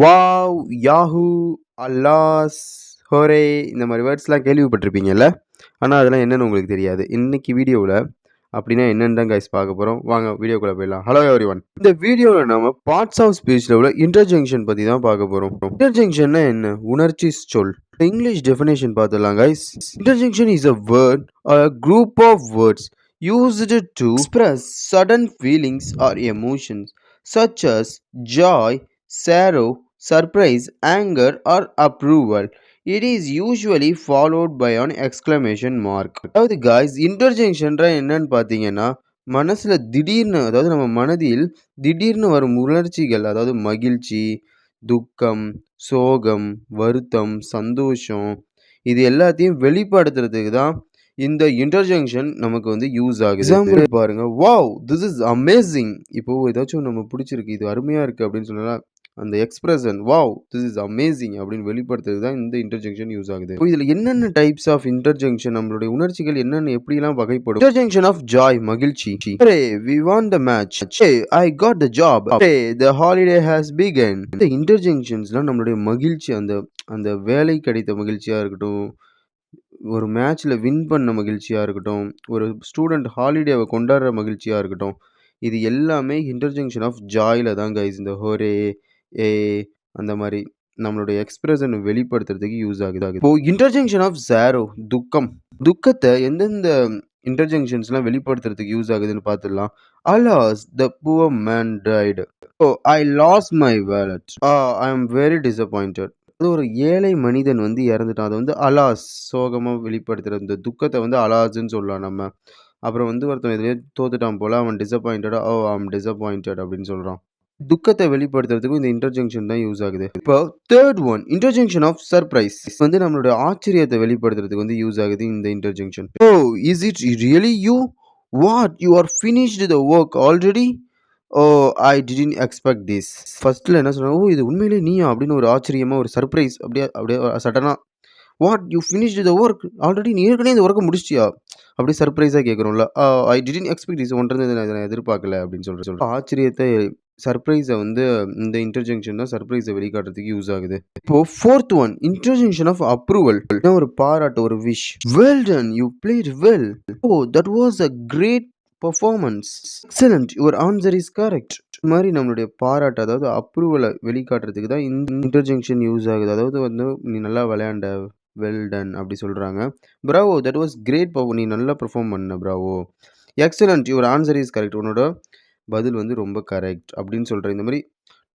Wow! Yahoo! அல்லாஸ்! ஹோரே! இந்த மாரி வேர்ட்ஸ்லாம் கேள்விப்பட்டிருப்பீங்கல்ல? ஆனா அதெல்லாம் என்னன்னு உங்களுக்கு தெரியாது. இன்னைக்கு வீடியோவுல அப்படின்னா என்னன்னு தான் கைஸ் பார்க்க போறோம். வாங்க வீடியோக்குள்ள போயிடலாம். Hello everyone. இந்த வீடியோல நாம பார்ட்ஸ் ஆஃப் ஸ்பீச்ல உள்ள இன்டர்ஜெங்க்ஷன் பத்தி தான் பார்க்க போறோம். இன்டர்ஜெங்க்ஷன்னா என்ன? உணர்ச்சி சொல். இங்கிலீஷ் டெஃபினிஷன் பார்த்துடலாம் guys. Interjection is a word or a group of words used to express sudden feelings or emotions such as joy, sorrow, surprise, anger, or approval. It is usually followed by an exclamation mark. அதாவது guys இன்டர்ஜெக்ஷன்ற என்னன்னு பார்த்தீங்கன்னா மனசுல திடீர்னு அதாவது நம்ம மனதில் திடீர்னு வரும் உணர்ச்சிகள் அதாவது மகிழ்ச்சி, துக்கம், சோகம், வருத்தம், சந்தோஷம் இது எல்லாத்தையும் வெளிப்படுத்துறதுக்கு தான் இந்த இன்டர்ஜெக்ஷன் நமக்கு வந்து யூஸ் ஆகுது. எக்ஸாம்பிள் பாருங்க, வாவ் திஸ் இஸ் அமேசிங். இப்போ ஏதாச்சும் நம்ம பிடிச்சிருக்கு, இது அருமையா இருக்கு அப்படின்னு சொன்னா அந்த expression wow this is amazing அப்படின்னு வெளிப்படுத்துறதுக்கு தான் இந்த இன்டர்ஜெக்ஷன் யூஸ் ஆகுது. இப்போ இதுல என்னென்ன டைப்ஸ் ஆஃப் இன்டர்ஜெக்ஷன் நம்மளுடைய உணர்ச்சிகள் என்னென்ன எப்படிலாம் வகைப்படும்? இன்டர்ஜெக்ஷன் ஆஃப் ஜாய் மகிழ்ச்சி. Hurray we won the match. Hey I got the job. Hey the holiday has begun. இந்த இன்டர்ஜெக்ஷன்ஸ்லாம் நம்மளுடைய மகிழ்ச்சி அந்த அந்த வேலை கிடைத்த மகிழ்ச்சியா இருக்கட்டும், ஒரு மேட்ச்ல வின் பண்ண மகிழ்ச்சியா இருக்கட்டும், ஒரு ஸ்டூடெண்ட் ஹாலிடேவை கொண்டாடுற மகிழ்ச்சியா இருக்கட்டும், இது எல்லாமே இன்டர்ஜெக்ஷன் ஆஃப் ஜாய்ல தான் கைஸ். இந்த ஹோரே, ஏ அந்த மாரி நம்மளுடைய எக்ஸ்பிரஷன் வெளிப்படுத்துறதுக்கு யூஸ் ஆகுது. இப்போ இன்டர்ஜெக்ஷன் ஆஃப் ஸாரோ துக்கம். துக்கத்தை எந்தெந்த இன்டர்ஜெக்ஷன்ஸ்லாம் வெளிப்படுத்துறதுக்கு யூஸ் ஆகுதுன்னு பார்த்துடலாம். Alas the poor man died. Oh I lost my wallet. I am very disappointed. அது ஒரு ஏழை மனிதன் வந்து இறந்துட்டான். அதை வந்து அலாஸ் சோகமா வெளிப்படுத்துற இந்த துக்கத்தை வந்து அலாஸ்ன்னு சொல்லலாம் நம்ம. அப்புறம் வந்து ஒருத்தன் எதுலயோ தோத்துட்டான் போல, அவன் டிசப்பாயிண்டடா ஓ ஐ அம் டிசப்பாயிண்டட் அப்படின்னு சொல்றான். துக்கத்தை வெளிப்படுத்துறதுக்கும் இந்த இன்டர்ஜெக்ஷன் தான் யூஸ் ஆகுது. இப்போ third one interjection of surprise வந்து நம்மளோட ஆச்சரியத்தை வெளிப்படுத்துறதுக்கு வந்து யூஸ் ஆகுது இந்த interjection. Oh is it really you? What you are finished the work already? Oh I didn't expect this. ஃபர்ஸ்ட்ல என்ன சொன்னாங்க, ஓ இது உண்மையிலே நீயா அப்படின்னு ஒரு ஆச்சரியமா ஒரு சர்ப்ரைஸ் அப்படியே அப்படியே சடனா what you finished the work already நீ ஏற்கனவே இந்த ஒர்க்கை முடிச்சிட்டியா அப்படியே சர்ப்ரைஸாக கேட்குறோம்ல. ஐ டிடன்ட் எக்ஸ்பெக்ட் திஸ் ஒன்றது நான் எதிர்பார்க்கல அப்படின்னு சொல்கிறேன். ஆச்சரியத்தை சர்ப்ரைஸை வந்து இந்த இன்டர்ஜெக்ஷன் தான் சர்ப்ரைஸை வெளிக்காட்டுறதுக்கு யூஸ் ஆகுது. இப்போ fourth one interjection of approval. ஒரு பாராட்டு, ஒரு wish. Well done you played well. Oh that was a great performance. Excellent your answer is correct. இந்த மாதிரி நம்மளுடைய பாராட்டு அதாவது அப்ரூவலை வெளிக்காட்டுறதுக்கு தான் இந்த இன்டர்ஜெக்ஷன் யூஸ் ஆகுது. அதாவது வந்து நீ நல்லா விளையாண்ட வெல் டன் அப்படி சொல்கிறாங்க. பிராவோ தட் வாஸ் கிரேட் நீ நல்லா பெர்ஃபார்ம் பண்ண Bravo. Excellent your answer is correct உன்னோட பதில் வந்து ரொம்ப கரெக்ட் அப்படின்னு சொல்கிறேன். இந்த மாதிரி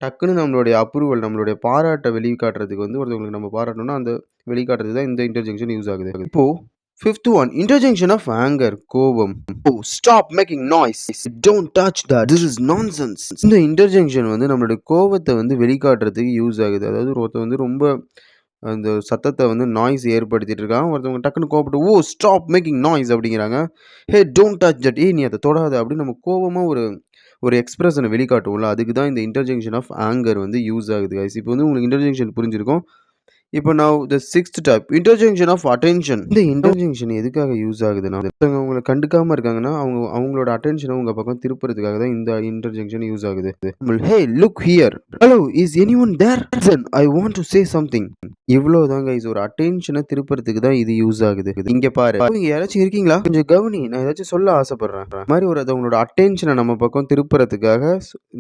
டக்குன்னு நம்மளுடைய அப்ரூவல் நம்மளுடைய பாராட்டை வெளிக்காட்டுறதுக்கு வந்து ஒருத்தவங்களுக்கு நம்ம பாராட்டணும்னா அந்த வெளிக்காட்டுறதுக்கு தான் இந்த இன்டர்ஜெக்ஷன் யூஸ் ஆகுது. இப்போ fifth one interjection of anger கோபம். Oh stop making noise don't touch that this is nonsense. இந்த இன்டர்ஜெக்ஷன் வந்து நம்மளுடைய கோபத்தை வந்து வெளிக்காட்டுறதுக்கு யூஸ் ஆகுது. அதாவது ஒருத்தர் வந்து ரொம்ப அந்த சத்தத்தை வந்து நாய்ஸ் ஏற்படுத்திட்டு இருக்காங்க, ஒருத்தவங்க டக்குன்னு கோபப்பட்டு ஓ ஸ்டாப் மேக்கிங் நாய்ஸ் அப்படிங்கிறாங்க. ஹே டோன்ட் டச் தட் நீ அதை தொடாத அப்படின்னு நம்ம கோபமாக ஒரு எக்ஸ்பிரஷனை வெளிக்காட்டுவோம்ல, அதுக்கு தான் இந்த இன்டர்ஜெக்ஷன் ஆஃப் ஆங்கர் வந்து யூஸ் ஆகுது கைஸ். இப்போ வந்து உங்களுக்கு இன்டர்ஜெக்ஷன் புரிஞ்சிருக்கும். இப்போ நான் the sixth type interjection of attention. இந்த இன்டர்ஜெக்ஷன் எதுக்காக யூஸ் ஆகுதுன்னா உங்களை கண்டுக்காம இருக்காங்கன்னா அவங்களோட அட்டென்ஷனை உங்க பக்கம் திருப்புறதுக்காக தான் இந்த இன்டர்ஜெக்ஷன் யூஸ் ஆகுது. Hey look here hello is anyone there I want to say something. இவ்வளோதான் கைஸ் ஒரு அட்டென்ஷனை திருப்புறதுக்கு தான் இது யூஸ் ஆகுது. இங்க பாரு இங்க யாராச்சும் இருக்கீங்களா கொஞ்சம் கவனி நான் ஏதாச்சும் சொல்ல ஆசைப்படுறேன் மாதிரி ஒரு அவங்களோட அட்டென்ஷனை நம்ம பக்கம் திருப்புறதுக்காக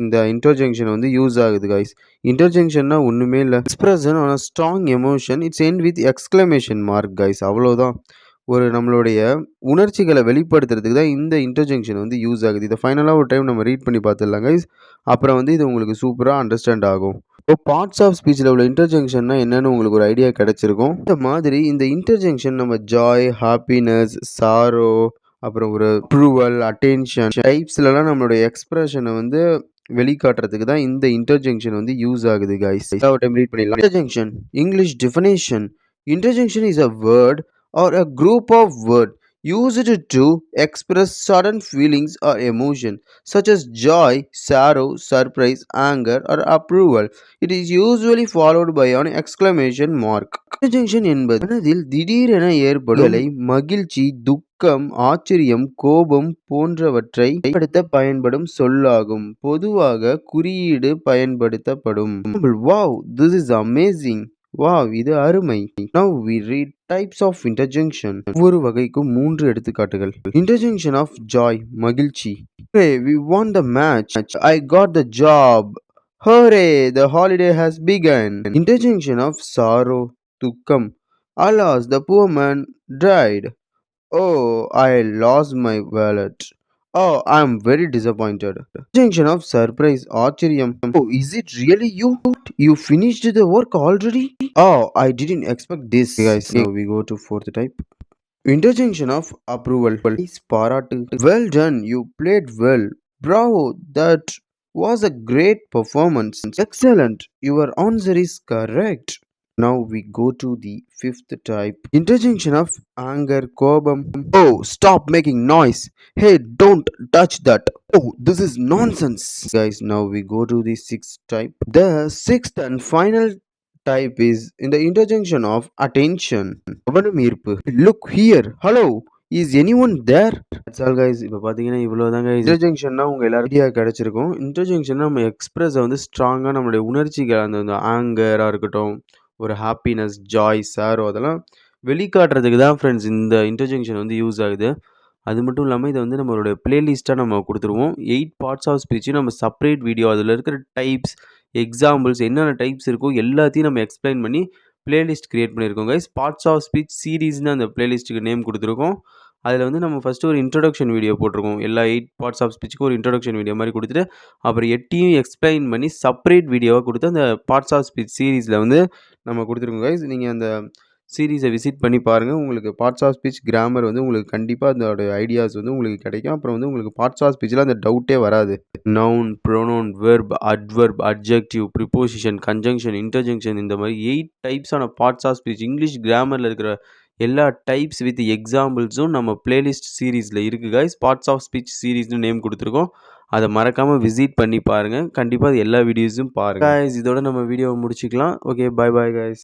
இந்த இன்டர்ஜெக்ஷன் வந்து யூஸ் ஆகுது கைஸ். இன்டர்ஜெக்ஷன்னா ஒண்ணுமே இல்லை expression on a strong emotion it's end with exclamation mark guys. அவ்வளோதான் ஒரு நம்மளுடைய உணர்ச்சிகளை வெளிப்படுத்துறதுக்கு தான் இந்த இன்டர்ஜெக்ஷன் வந்து யூஸ் ஆகுது. இதை ஃபைனலாக ஒரு டைம் நம்ம ரீட் பண்ணி பார்த்துடலாம் கைஸ். அப்புறம் வந்து இது உங்களுக்கு சூப்பராக அண்டர்ஸ்டாண்ட் ஆகும். இப்போ பார்ட்ஸ் ஆஃப் ஸ்பீச்சில் உள்ள இன்டர்ஜெக்ஷன்னா என்னன்னு உங்களுக்கு ஒரு ஐடியா கிடைச்சிருக்கும். இந்த மாதிரி இந்த இன்டர்ஜெக்ஷன் நம்ம ஜாய், ஹாப்பினஸ், சாரோ, அப்புறம் ஒரு அப்ரூவல், அட்டென்ஷன் டைப்ஸ்லலாம் நம்மளுடைய எக்ஸ்பிரஷனை வந்து வெளிக்காட்டுறதுக்கு தான் இந்த இன்டர்ஜெக்ஷன் வந்து யூஸ் ஆகுது கைஸ். ஒரு டைம் ரீட் பண்ணிடலாம். Interjection English definition. Interjection is a word or a group of words used to express sudden feelings or emotion such as joy, sorrow, surprise, anger, or approval. It is usually followed by an exclamation mark. Interjection என்பது மனதில் திடீரென ஏற்படும் மகிழ்ச்சி, துக்கம் துக்கம், ஆச்சரியம், கோபம் போன்றவற்றை வெளிப்படுத்த பயன்படும் சொல்லாகும். பொதுவாக குறியீடு பயன்படுத்தப்படும். Wow, this is amazing. Wow, இது அருமை. Now we read types of interjection. ஒவ்வொரு வகைக்கும் 3 எடுத்துக்காட்டுகள். Interjection of joy, மகிழ்ச்சி. Hey, we won the match. I got the job. Hooray, the holiday has begun. Interjection of sorrow, துக்கம். Alas, the poor man died. Oh, I lost my wallet. Oh, I'm very disappointed. Interjection of surprise, ஆச்சரியம். Oh, is it really you? You finished the work already? Oh, I didn't expect this. Okay, guys, now we go to fourth type. Interjection of approval, பாராட்டு. Well done, you played well. Bravo, that was a great performance. Excellent, your answer is correct. Now we go to the fifth type. Interjection of anger, கோபம். Oh, stop making noise. Hey, don't touch that. Oh, this is nonsense. Guys, now we go to the sixth type. The sixth and final type is in the interjection of attention. கவனம் ஈர்ப்பு. Look here. Hello. Is anyone there? That's all guys. இப்போ பார்த்தீங்கன்னா இவ்வளோதாங்க. இன்டர்ஜெக்ஷன்னா உங்கள் எல்லாரும் idea கிடச்சிருக்கும். இன்டர்ஜெக்ஷன்னா நம்ம எக்ஸ்பிரஸை வந்து ஸ்ட்ராங்காக நம்மளுடைய உணர்ச்சிகள் அந்த ஆங்கராக இருக்கட்டும், ஒரு ஹாப்பினஸ், ஜாய், சாரோ அதெல்லாம் வெளிக்காட்டுறதுக்கு தான் ஃப்ரெண்ட்ஸ் இந்த இன்டர்ஜெக்ஷன் வந்து யூஸ் ஆகுது. அது மட்டும் இல்லாமல் இதை வந்து நம்மளோட பிளேலிஸ்ட்டாக நம்ம கொடுத்துருவோம். 8 பார்ட்ஸ் ஆஃப் ஸ்பீச்சு நம்ம செப்பரேட் வீடியோ அதில் இருக்கிற டைப்ஸ், எக்ஸாம்பிள்ஸ் என்னென்ன டைப்ஸ் இருக்கோ எல்லாத்தையும் நம்ம எக்ஸ்பிளைன் பண்ணி பிளேலிஸ்ட் க்ரியேட் பண்ணியிருக்கோம் கைஸ். பார்ட்ஸ் ஆஃப் ஸ்பீச் சீரீஸ்னு அந்த பிளேலிஸ்ட்டுக்கு நேம் கொடுத்துருக்கோம். அதில் வந்து நம்ம ஃபஸ்ட்டு ஒரு இன்ட்ரடக்ஷன் வீடியோ போட்டிருக்கோம். எல்லா 8 பார்ட்ஸ் ஆஃப் ஸ்பீச்சுக்கு ஒரு இன்ட்ரடக்ஷன் வீடியோ மாதிரி கொடுத்துட்டு அப்புறம் 8யும் எக்ஸ்பிளைன் பண்ணி செப்பரேட் வீடியோவாக கொடுத்து அந்த பார்ட்ஸ் ஆஃப் ஸ்பீச் சீரீஸில் வந்து நம்ம கொடுத்துருக்கோம் கைஸ். நீங்கள் அந்த சீரீஸை விசிட் பண்ணி பாருங்கள். உங்களுக்கு பார்ட்ஸ் ஆஃப் ஸ்பீச் கிராமர் வந்து உங்களுக்கு கண்டிப்பாக அதோட ஐடியாஸ் வந்து உங்களுக்கு கிடைக்கும். அப்புறம் வந்து உங்களுக்கு பார்ட்ஸ் ஆஃப் ஸ்பீச்சில் அந்த டவுட்டே வராது. Noun, pronoun, verb, adverb, adjective, preposition, conjunction, interjection இந்த மாதிரி 8 டைப்ஸான பார்ட்ஸ் ஆஃப் ஸ்பீச் இங்கிலீஷ் கிராமரில் இருக்கிற எல்லா டைப்ஸ் வித் எக்ஸாம்பிள்ஸும் நம்ம பிளேலிஸ்ட் சீரீஸில் இருக்குது கைஸ். பார்ட்ஸ் ஆஃப் ஸ்பீச் சீரீஸ்னு நேம் கொடுத்துருக்கோம். அதை மறக்காமல் விசிட் பண்ணி பாருங்கள். கண்டிப்பாக அது எல்லா வீடியோஸும் பாருங்கள் கைஸ். இதோட நம்ம வீடியோவை முடிச்சுக்கலாம். Okay, bye bye guys.